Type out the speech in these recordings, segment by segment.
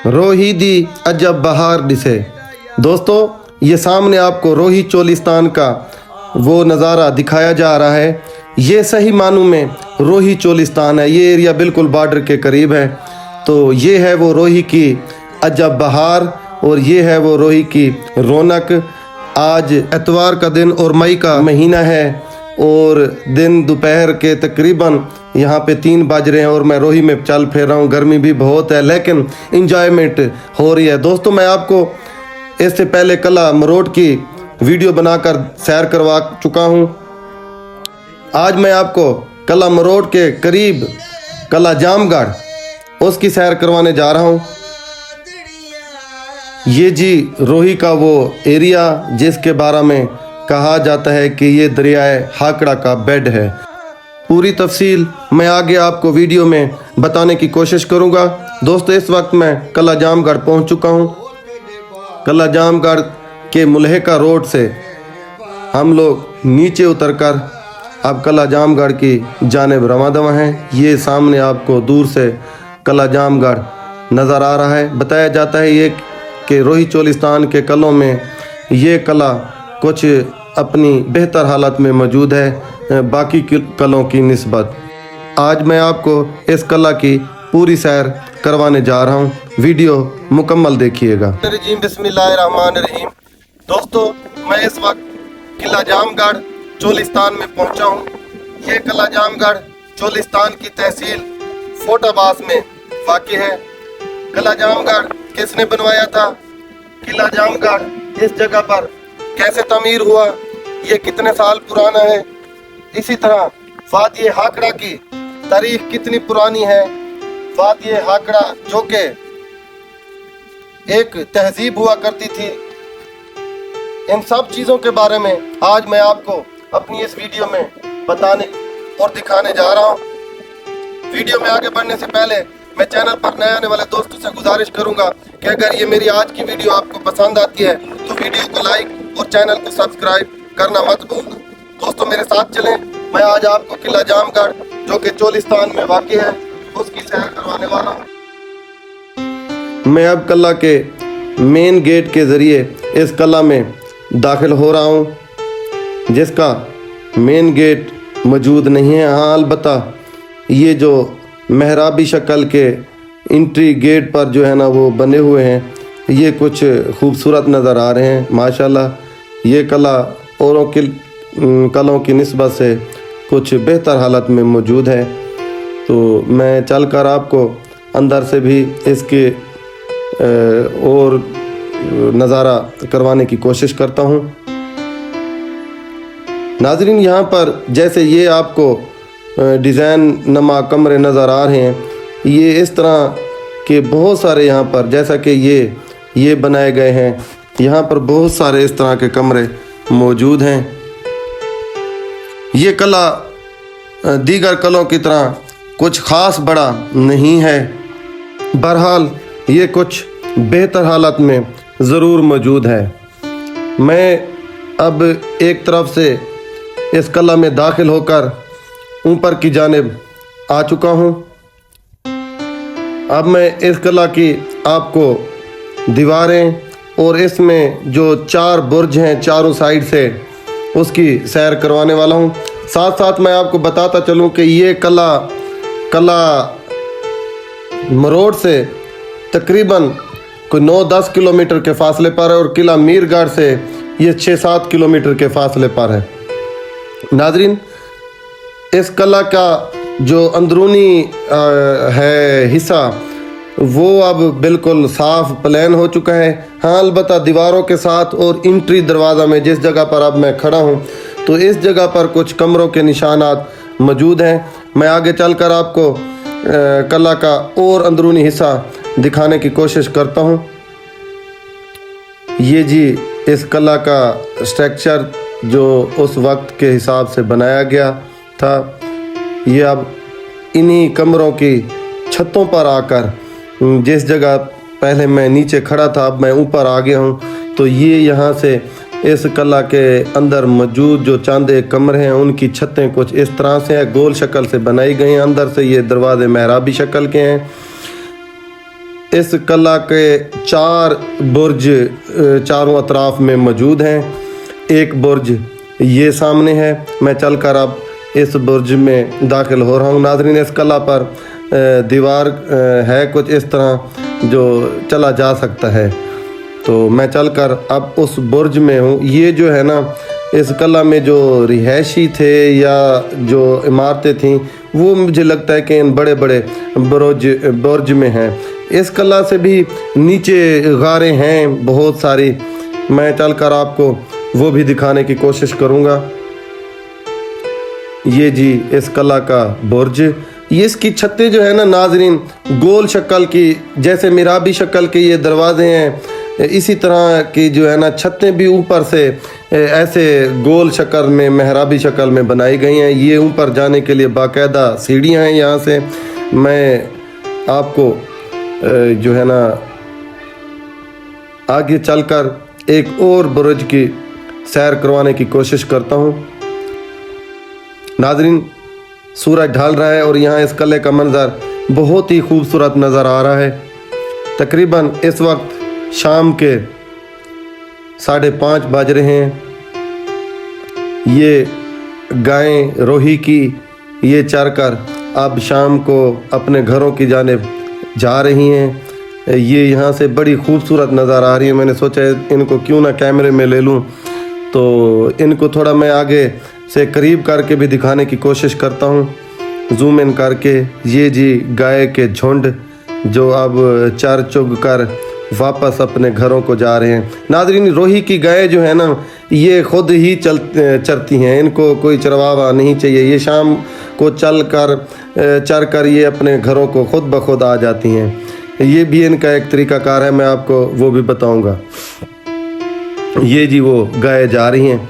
روہی دی عجب بہار دسے۔ دوستو یہ سامنے آپ کو روہی چولستان کا وہ نظارہ دکھایا جا رہا ہے۔ یہ صحیح معنوں میں روہی چولستان ہے، یہ ایریا بالکل بارڈر کے قریب ہے۔ تو یہ ہے وہ روہی کی عجب بہار اور یہ ہے وہ روہی کی رونق۔ آج اتوار کا دن اور مئی کا مہینہ ہے اور دن دوپہر کے تقریباً یہاں پہ 3 بج رہے ہیں اور میں روہی میں چل پھر رہا ہوں۔ گرمی بھی بہت ہے لیکن انجوائمنٹ ہو رہی ہے۔ دوستو میں آپ کو اس سے پہلے قلعہ مروٹ کی ویڈیو بنا کر سیر کروا چکا ہوں۔ آج میں آپ کو قلعہ مروٹ کے قریب قلعہ جام گڑھ اس کی سیر کروانے جا رہا ہوں۔ یہ جی روہی کا وہ ایریا جس کے بارے میں کہا جاتا ہے کہ یہ دریائے ہاکڑا کا بیڈ ہے۔ پوری تفصیل میں آگے آپ کو ویڈیو میں بتانے کی کوشش کروں گا۔ دوستو اس وقت میں قلعہ جام گڑھ پہنچ چکا ہوں۔ قلعہ جام گڑھ کے ملحقہ روڈ سے ہم لوگ نیچے اتر کر اب قلعہ جام گڑھ کی جانب رواں دواں ہیں۔ یہ سامنے آپ کو دور سے قلعہ جام گڑھ نظر آ رہا ہے۔ بتایا جاتا ہے یہ کہ روہی چولستان کے قلعوں میں یہ قلعہ کچھ اپنی بہتر حالت میں موجود ہے باقی قلعوں کی نسبت۔ آج میں آپ کو اس قلعہ کی پوری سیر کروانے جا رہا ہوں، ویڈیو مکمل دیکھیے گا۔ بسم اللہ الرحمن الرحیم۔ دوستو میں اس وقت قلعہ جام گڑھ چولستان میں پہنچا ہوں۔ یہ قلعہ جام گڑھ چولستان کی تحصیل فوٹ آباس میں واقع ہے۔ قلعہ جام گڑھ کس نے بنوایا تھا؟ قلعہ جام گڑھ اس جگہ پر کیسے تعمیر ہوا؟ یہ کتنے سال پرانا ہے؟ اسی طرح وادی ہاکڑا کی تاریخ کتنی پرانی ہے؟ وادی ہاکڑا جو کہ ایک تہذیب ہوا کرتی تھی، ان سب چیزوں کے بارے میں آج میں آپ کو اپنی اس ویڈیو میں بتانے اور دکھانے جا رہا ہوں۔ ویڈیو میں آگے بڑھنے سے پہلے میں چینل پر نئے آنے والے دوستوں سے گزارش کروں گا کہ اگر یہ میری آج کی ویڈیو آپ کو پسند آتی ہے تو ویڈیو کو لائک اور چینل کو سبسکرائب کرنا مت بھولنا۔ دوستوں میرے ساتھ چلیں، میں آج آپ کو قلعہ جام گڑھ جو کہ چولستان میں واقع ہے اس کی سیر کروانے والا ہوں۔ میں اب قلعہ کے مین گیٹ کے ذریعے اس قلعہ میں داخل ہو رہا ہوں جس کا مین گیٹ موجود نہیں ہے۔ ہاں البتہ یہ جو محرابی شکل کے انٹری گیٹ پر جو ہے نا وہ بنے ہوئے ہیں، یہ کچھ خوبصورت نظر آ رہے ہیں ماشاءاللہ۔ یہ قلعہ اوروں قلعوں کی نسبت سے کچھ بہتر حالت میں موجود ہے۔ تو میں چل کر آپ کو اندر سے بھی اس کے اور نظارہ کروانے کی کوشش کرتا ہوں۔ ناظرین یہاں پر جیسے یہ آپ کو ڈیزائن نما کمرے نظر آ رہے ہیں، یہ اس طرح کے بہت سارے یہاں پر جیسا کہ یہ بنائے گئے ہیں، یہاں پر بہت سارے اس طرح کے کمرے موجود ہیں۔ یہ قلعہ دیگر قلعوں کی طرح کچھ خاص بڑا نہیں ہے، بہرحال یہ کچھ بہتر حالت میں ضرور موجود ہے۔ میں اب ایک طرف سے اس قلعہ میں داخل ہو کر اوپر کی جانب آ چکا ہوں۔ اب میں اس قلعہ کی آپ کو دیواریں اور اس میں جو 4 برج ہیں چاروں سائیڈ سے اس کی سیر کروانے والا ہوں۔ ساتھ ساتھ میں آپ کو بتاتا چلوں کہ یہ قلعہ مروٹ سے تقریباً کوئی 9-10 کلومیٹر کے فاصلے پر ہے اور قلعہ میر گڑھ سے یہ 6-7 کلومیٹر کے فاصلے پر ہے۔ ناظرین اس قلعہ کا جو اندرونی ہے حصہ وہ اب بالکل صاف پلین ہو چکا ہے۔ ہاں البتہ دیواروں کے ساتھ اور انٹری دروازہ میں جس جگہ پر اب میں کھڑا ہوں تو اس جگہ پر کچھ کمروں کے نشانات موجود ہیں۔ میں آگے چل کر آپ کو قلعہ کا اور اندرونی حصہ دکھانے کی کوشش کرتا ہوں۔ یہ جی اس قلعہ کا اسٹرکچر جو اس وقت کے حساب سے بنایا گیا تھا، یہ اب انہی کمروں کی چھتوں پر آ کر جس جگہ پہلے میں نیچے کھڑا تھا اب میں اوپر آ گیا ہوں، تو یہ یہاں سے اس قلعہ کے اندر موجود جو چند ایک کمرے ہیں ان کی چھتیں کچھ اس طرح سے ہیں، گول شکل سے بنائی گئی ہیں۔ اندر سے یہ دروازے محرابی شکل کے ہیں۔ इस कला के 4 बुर्ज चारों अतराफ में मौजूद हैं। एक बुर्ज ये सामने है। मैं चलकर अब इस बुर्ज में दाखिल हो रहा हूँ। नाज़रीन, इस कला पर दीवार है कुछ इस तरह जो चला जा सकता है। तो मैं चलकर अब उस बुर्ज में हूँ। ये जो है ना, इस कला में जो रिहायशी थे या जो इमारतें थीं वो मुझे लगता है कि इन बड़े बड़े बुर्ज में हैं। इस कला से भी नीचे गारें हैं बहुत सारी। मैं चलकर आपको वो भी दिखाने की कोशिश करूँगा। ये जी इस कला का बुर्ज, ये इसकी छतें जो है ना नाज़रीन, गोल शक्ल की, जैसे मिराबी शक्ल के ये दरवाजे हैं, इसी तरह की जो है ना छतें भी ऊपर से ऐसे गोल शक्ल में, मेहराबी शक्ल में बनाई गई हैं। ये ऊपर जाने के लिए बाकायदा सीढ़ियाँ हैं। यहाँ से मैं आपको जो है ना आगे चलकर एक और बुर्ज की सैर करवाने की कोशिश करता हूँ। नाज़रीन, सूरज ढल रहा है और यहाँ इस किले का मंज़र बहुत ही खूबसूरत नज़र आ रहा है। तकरीबन इस वक्त शाम के 5:30 बज रहे हैं। ये गायें रोही की ये चरकर अब शाम को अपने घरों की जानिब जा रही हैं। ये यहाँ से बड़ी खूबसूरत नज़र आ रही है। मैंने सोचा इनको क्यों ना कैमरे में ले लूँ, तो इनको थोड़ा मैं आगे से करीब करके भी दिखाने की कोशिश करता हूँ, जूम इन करके। ये जी गाय के झुंड जो अब चर चुग कर वापस अपने घरों को जा रहे हैं। नाज़रीन, रोही की गाय जो है ना, ये खुद ही चरती हैं, इनको कोई चरवावा नहीं चाहिए। ये शाम को चर कर ये अपने घरों को खुद ब खुद आ जाती हैं। ये भी इनका एक तरीक़ाकार है, मैं आपको वो भी बताऊंगा। ये जी वो गाय जा रही हैं।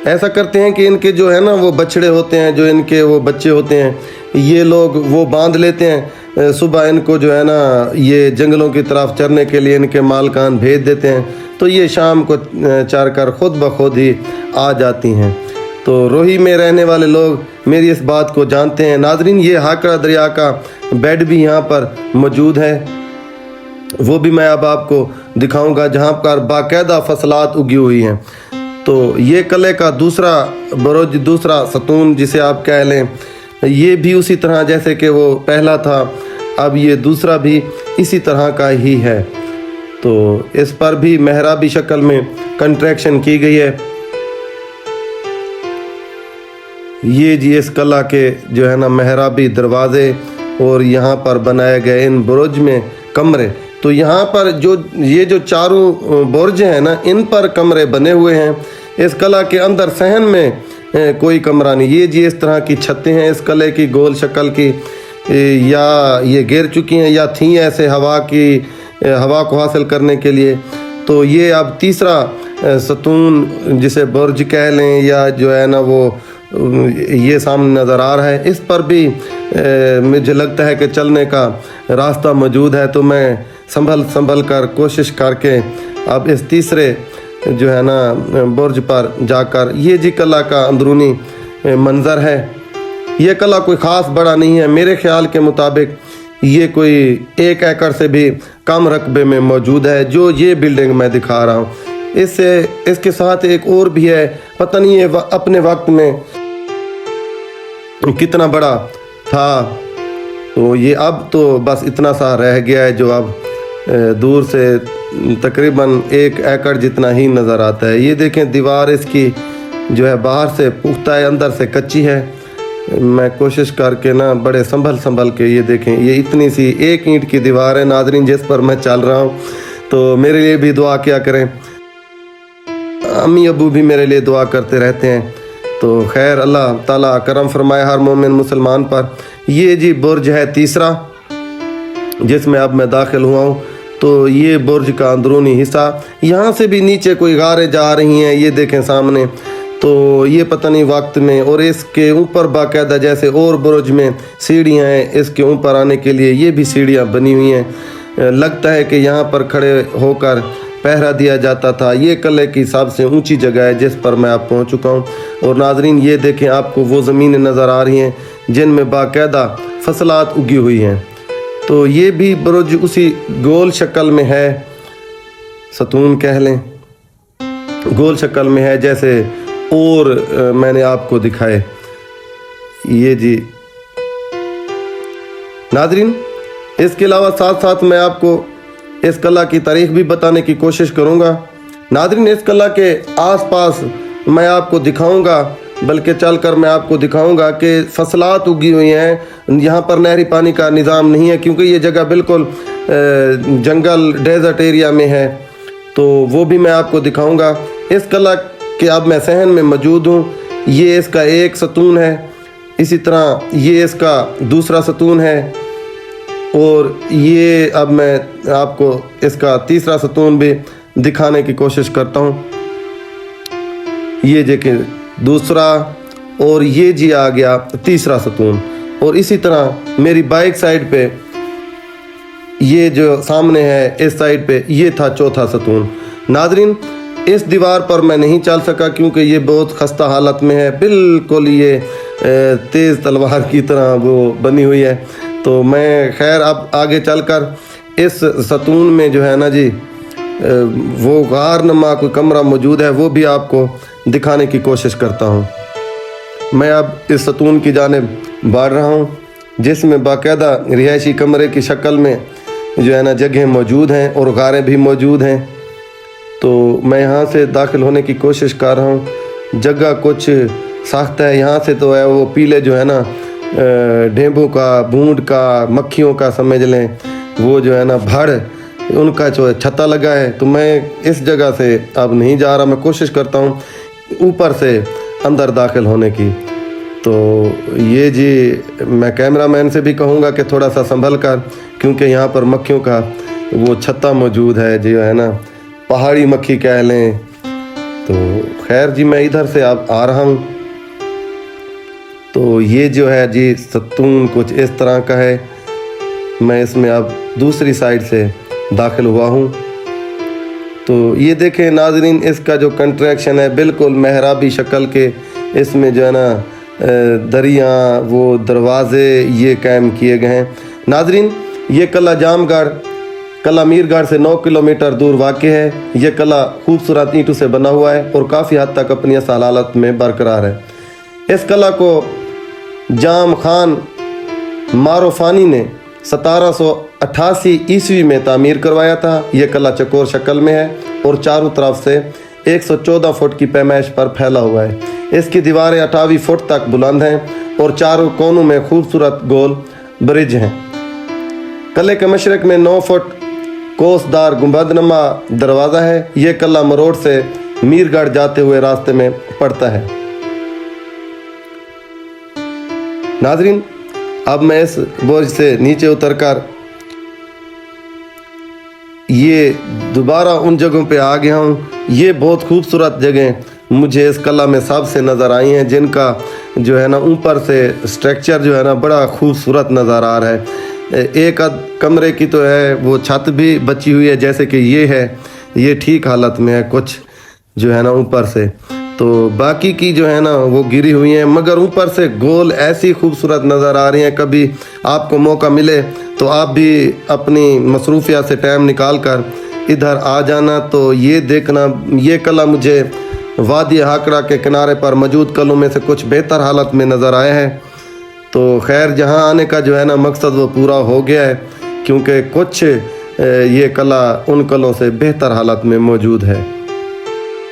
ऐसा करते हैं कि इनके जो है ना वो बछड़े होते हैं, जो इनके वो बच्चे होते हैं, ये लोग वो बांध लेते हैं। सुबह इनको जो है ना ये जंगलों की तरफ चरने के लिए इनके मालकान भेज देते हैं, तो ये शाम को चर कर खुद ब खुद ही आ जाती हैं। तो रोही में रहने वाले लोग मेरी इस बात को जानते हैं। नाज़रीन, ये हाकड़ा दरिया का बेड भी यहाँ पर मौजूद है, वो भी मैं अब आपको दिखाऊंगा, जहाँ पर बाकायदा फसलात उगी हुई हैं। तो ये किले का दूसरा बुर्ज, दूसरा सतून जिसे आप कह लें, ये भी उसी तरह जैसे कि वो पहला था, अब ये दूसरा भी इसी तरह का ही है। तो इस पर भी मेहराबी शक्ल में कंस्ट्रक्शन की गई है। ये जी इस किला के जो है ना मेहराबी दरवाजे और यहाँ पर बनाए गए इन बुर्ज में कमरे। तो यहाँ पर ये जो चारों बुर्ज हैं ना, इन पर कमरे बने हुए हैं। इस किला के अंदर सहन में कोई कमरा नहीं। ये जी इस तरह की छतें हैं इस किले की, गोल शक्ल की, या ये गिर चुकी हैं या थीं ऐसे हवा को हासिल करने के लिए। तो ये अब तीसरा सतून जिसे बुर्ज कह लें या जो है ना वो ये सामने नज़र आ रहा है। इस पर भी मुझे लगता है कि चलने का रास्ता मौजूद है। तो मैं संभल कर कोशिश करके अब इस तीसरे जो है ना बुर्ज पर जाकर, ये जी किला का अंदरूनी मंज़र है। ये किला कोई ख़ास बड़ा नहीं है, मेरे ख्याल के मुताबिक ये कोई 1 एकड़ से भी कम रकबे में मौजूद है, जो ये बिल्डिंग मैं दिखा रहा हूँ। इसके साथ एक और भी है, पता नहीं ये अपने वक्त में कितना बड़ा था। तो ये अब तो बस इतना सा रह गया है, जो अब दूर से तकरीबन 1 एकड़ जितना ही नज़र आता है। ये देखें, दीवार इसकी जो है बाहर से पुख्ता है, अंदर से कच्ची है। मैं कोशिश करके ना बड़े संभल के, ये देखें, ये इतनी सी 1 ईंट की दीवार है नाज़रीन जिस पर मैं चल रहा हूँ। तो मेरे लिए भी दुआ किया करें, अम्मी अबू भी मेरे लिए दुआ करते रहते हैं। तो खैर, अल्लाह ताला करम फरमाए हर मोमिन मुसलमान पर। ये जी बुर्ज है तीसरा जिसमें अब मैं दाखिल हुआ हूँ। तो ये बुर्ज का अंदरूनी हिस्सा, यहाँ से भी नीचे कोई गारें जा रही हैं, ये देखें सामने। तो ये पता नहीं वक्त में, और इसके ऊपर बाकायदा जैसे और बुर्ज में सीढ़ियाँ हैं, इसके ऊपर आने के लिए ये भी सीढ़ियाँ बनी हुई हैं। लगता है कि यहाँ पर खड़े होकर पहरा दिया जाता था। ये किले की सबसे ऊंची जगह है जिस पर मैं अब पहुँच चुका हूँ। और नाज़रीन, ये देखें, आपको वो ज़मीनें नज़र आ रही हैं जिनमें बाकायदा फसलात उगी हुई हैं। तो ये भी बुर्ज उसी गोल शक्ल में है, सतून कह लें, गोल शक्ल में है जैसे और मैंने आपको दिखाए। ये जी नाज़रीन, इसके अलावा साथ साथ मैं आपको इस कला की तारीख भी बताने की कोशिश करूँगा। नाज़रीन, इस कला के आसपास मैं आपको दिखाऊंगा, बल्कि चलकर मैं आपको दिखाऊंगा कि फसलात उगी हुई हैं। यहाँ पर नहरी पानी का निज़ाम नहीं है क्योंकि ये जगह बिल्कुल जंगल डेजर्ट एरिया में है, तो वो भी मैं आपको दिखाऊंगा। इस कला के अब मैं सहन में मौजूद हूँ। ये इसका एक सतून है, इसी तरह ये इसका दूसरा सतून है, और ये अब मैं आपको इसका तीसरा सतून भी दिखाने की कोशिश करता हूँ। ये देखिए दूसरा, और ये जी आ गया तीसरा सतून। और इसी तरह मेरी बाइक साइड पे ये जो सामने है इस साइड पे ये था चौथा सतून। नाज़रीन, इस दीवार पर मैं नहीं चल सका क्योंकि ये बहुत खस्ता हालत में है, बिल्कुल ये तेज़ तलवार की तरह वो बनी हुई है। तो मैं खैर अब आगे चलकर इस सतून में जो है ना जी वो गारनुमा कोई कमरा मौजूद है, वो भी आपको दिखाने की कोशिश करता हूँ। मैं अब इस सतून की जानिब बढ़ रहा हूँ जिसमें बाकायदा रिहायशी कमरे की शक्ल में जो है ना जगह मौजूद हैं और गारें भी मौजूद हैं। तो मैं यहाँ से दाखिल होने की कोशिश कर रहा हूँ। जगह कुछ सख्त है, यहाँ से तो है वो पीले जो है ना ढेंबों का, बूंद का, मक्खियों का समझ लें, वो जो है ना भड़ उनका जो छत्ता लगा है। तो मैं इस जगह से अब नहीं जा रहा, मैं कोशिश करता हूँ ऊपर से अंदर दाखिल होने की। तो ये जी मैं कैमरामैन से भी कहूँगा कि थोड़ा सा संभल कर, क्योंकि यहाँ पर मक्खियों का वो छत्ता मौजूद है जो है ना, पहाड़ी मक्खी कह लें। तो खैर जी मैं इधर से अब आ रहा हूँ। तो ये जो है जी सतून कुछ इस तरह का है। मैं इसमें अब दूसरी साइड से दाखिल हुआ हूँ। तो ये देखें नाज़रीन, इसका जो कंट्रैक्शन है बिल्कुल मेहराबी शक्ल के, इसमें जो है ना दरिया वो दरवाज़े ये कायम किए गए हैं। नाज़रीन, ये कला जामगढ़ कला मीरगढ़ से 9 किलोमीटर दूर वाक़ है। ये कला खूबसूरत ईंटों से बना हुआ है और काफ़ी हद तक अपनी असल हालत में बरकरार है। इस कला को जाम खान मारोफानी ने 1788 ईस्वी में तामीर करवाया था। यह कला चकोर शक्ल में है और चारों तरफ से 114 फुट की पैमाइश पर फैला हुआ है। इसकी दीवारें 28 फुट तक बुलंद हैं और चारों कोनों में खूबसूरत गोल ब्रिज हैं। कले के मशरक में 9 फुट कोसदार गुंबदनुमा दरवाज़ा है। यह कला मरोड़ से मीरगढ़ जाते हुए रास्ते में पड़ता है। नाज़रीन, अब मैं इस बोझ से नीचे उतरकर ये दोबारा उन जगहों पे आ गया हूँ। ये बहुत खूबसूरत जगह मुझे इस कला में सबसे नज़र आई हैं, जिनका जो है ना ऊपर से स्ट्रक्चर जो है ना बड़ा खूबसूरत नज़र आ रहा है। एक कमरे की तो है वो छत भी बची हुई है, जैसे कि ये है, ये ठीक हालत में है कुछ जो है ना ऊपर से। तो बाकी की जो है ना वो गिरी हुई हैं, मगर ऊपर से गोल ऐसी खूबसूरत नज़र आ रही हैं। कभी आपको मौका मिले तो आप भी अपनी मसरूफियत से टाइम निकाल कर इधर आ जाना। तो ये देखना, ये कला मुझे वादी हाकड़ा के किनारे पर मौजूद कलों में से कुछ बेहतर हालत में नज़र आया है। तो खैर जहाँ आने का जो है ना मकसद वो पूरा हो गया है, क्योंकि कुछ ये कला उन कलों से बेहतर हालत में मौजूद है।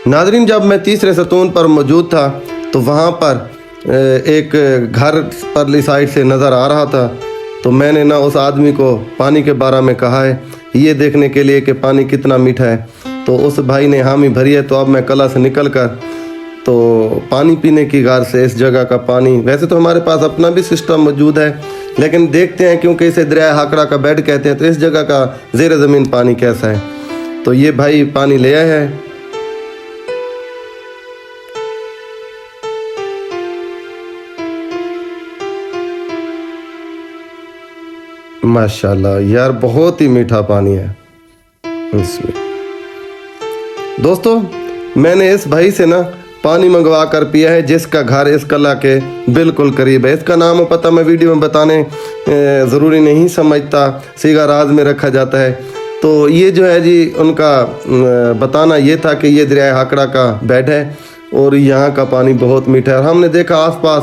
नाज़रीन, जब मैं तीसरे सतून पर मौजूद था तो वहाँ पर एक घर परली साइड से नज़र आ रहा था। तो मैंने ना उस आदमी को पानी के बारे में कहा है, ये देखने के लिए कि पानी कितना मीठा है। तो उस भाई ने हामी भरी है। तो अब मैं कला से निकल कर तो पानी पीने की गार से इस जगह का पानी, वैसे तो हमारे पास अपना भी सिस्टम मौजूद है, लेकिन देखते हैं क्योंकि इसे दरिया हाकड़ा का बेड कहते हैं, तो इस जगह का ज़ेर ज़मीन पानी कैसा है। तो ये भाई पानी ले आया है। माशाल्लाह यार, बहुत ही मीठा पानी है इसमें। दोस्तों, मैंने इस भाई से ना पानी मंगवा कर पिया है, जिसका घर इस कला के बिल्कुल करीब है। इसका नाम और पता मैं वीडियो में बताने ज़रूरी नहीं समझता, सीधा राज में रखा जाता है। तो ये जो है जी उनका बताना ये था कि ये दरिया हाकड़ा का बेड है और यहाँ का पानी बहुत मीठा है। और हमने देखा आसपास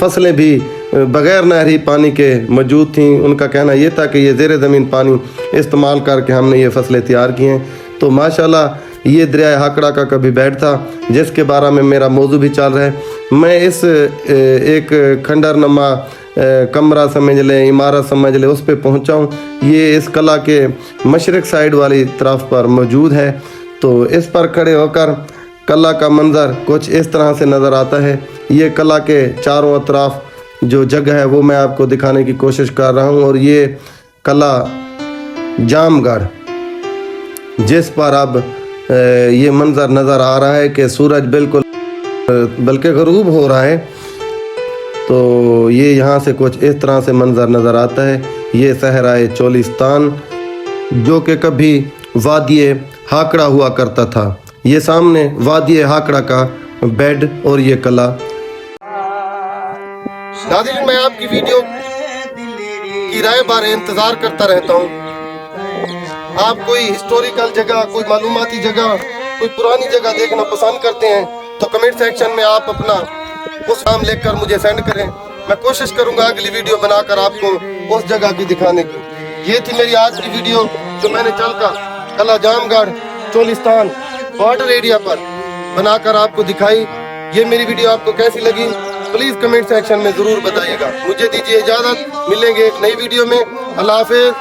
फसलें भी बग़ैर नहरी पानी के मौजूद थीं। उनका कहना ये था कि ये ज़ेर ज़मीन पानी इस्तेमाल करके हमने ये फसलें तैयार की हैं। तो माशाल्लाह ये दरिया हाकड़ा का कभी बेड था, जिसके बारे में मेरा मौजू भी चल रहा है। मैं इस एक खंडरनुमा कमरा समझ लें, इमारत समझ लें, उस पर पहुँचा हूँ। ये इस कला के मशरक़ साइड वाली तरफ पर मौजूद है। तो इस पर खड़े होकर कला का मंज़र कुछ इस तरह से नज़र आता है। ये कला के चारों अतराफ जो जगह है वो मैं आपको दिखाने की कोशिश कर रहा हूँ। और ये कला जामगढ़, जिस पर अब ये मंज़र नज़र आ रहा है कि सूरज बिल्कुल बल्कि ग़रूब हो रहा है। तो ये यहाँ से कुछ इस तरह से मंज़र नज़र आता है। ये सहराए चोलिस्तान जो कि कभी वादी हाकड़ा हुआ करता था। ये सामने वादी हाकड़ा का बेड और ये कला। नाज़रीन, मैं आपकी वीडियो की राय बारे इंतज़ार करता रहता हूँ। आप कोई हिस्टोरिकल जगह, कोई मालूमाती जगह, कोई पुरानी जगह देखना पसंद करते हैं तो कमेंट सेक्शन में आप अपना उस नाम लिखकर मुझे सेंड करें। मैं कोशिश करूंगा अगली वीडियो बनाकर आपको उस जगह की दिखाने की। ये थी मेरी आज की वीडियो जो मैंने चलकर कला जामगढ़ चोलिस्तान बॉर्डर एरिया पर बनाकर आपको दिखाई। ये मेरी वीडियो आपको कैसी लगी प्लीज़ कमेंट सेक्शन में ज़रूर बताइएगा। मुझे दीजिए इजाज़त, मिलेंगे एक नई वीडियो में। अल्लाह हाफ़िज़।